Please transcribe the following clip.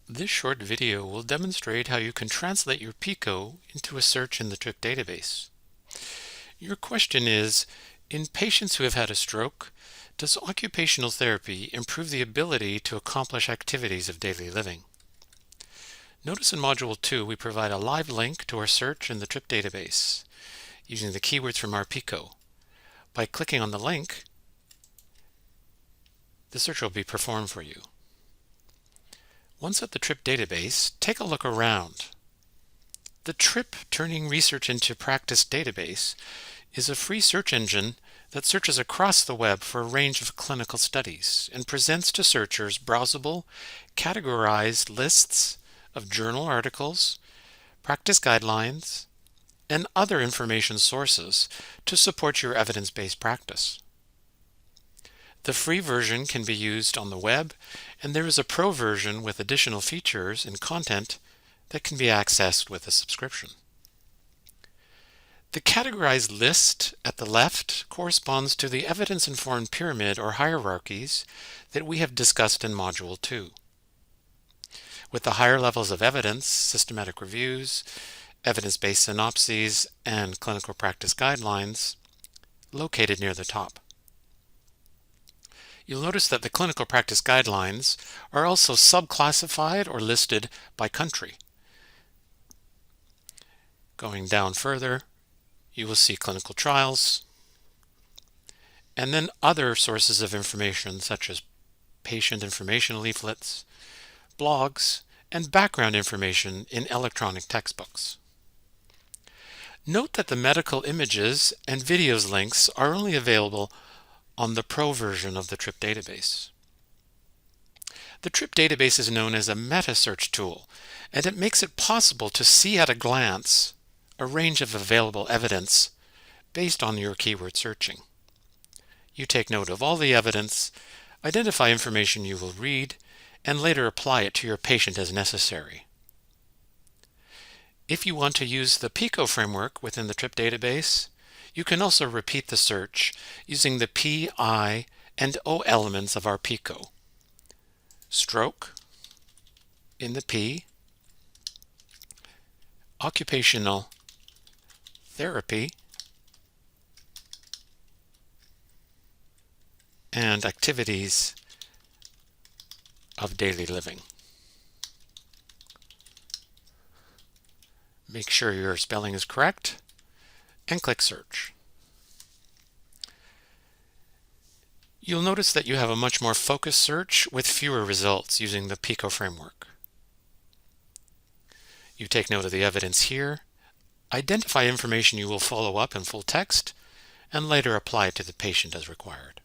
This short video will demonstrate how you can translate your PICO into a search in the TRIP database. Your question is, in patients who have had a stroke, does occupational therapy improve the ability to accomplish activities of daily living? Notice in Module 2 we provide a live link to our search in the TRIP database using the keywords from our PICO. By clicking on the link, the search will be performed for you. Once at the TRIP database, take a look around. The TRIP Turning Research into Practice database is a free search engine that searches across the web for a range of clinical studies and presents to searchers browsable, categorized lists of journal articles, practice guidelines, and other information sources to support your evidence-based practice. The free version can be used on the web, and there is a pro version with additional features and content that can be accessed with a subscription. The categorized list at the left corresponds to the evidence-informed pyramid or hierarchies that we have discussed in Module 2. With the higher levels of evidence, systematic reviews, evidence-based synopses, and clinical practice guidelines located near the top. You'll notice that the clinical practice guidelines are also subclassified or listed by country. Going down further, you will see clinical trials, and then other sources of information such as patient information leaflets, blogs, and background information in electronic textbooks. Note that the medical images and videos links are only available on the Pro version of the TRIP database. The TRIP database is known as a meta-search tool, and it makes it possible to see at a glance a range of available evidence based on your keyword searching. You take note of all the evidence, identify information you will read, and later apply it to your patient as necessary. If you want to use the PICO framework within the TRIP database, you can also repeat the search using the P, I, and O elements of our PICO. Stroke in the P, occupational therapy, and activities of daily living. Make sure your spelling is correct and click search. You'll notice that you have a much more focused search with fewer results using the PICO framework. You take note of the evidence here, identify information you will follow up in full text, and later apply it to the patient as required.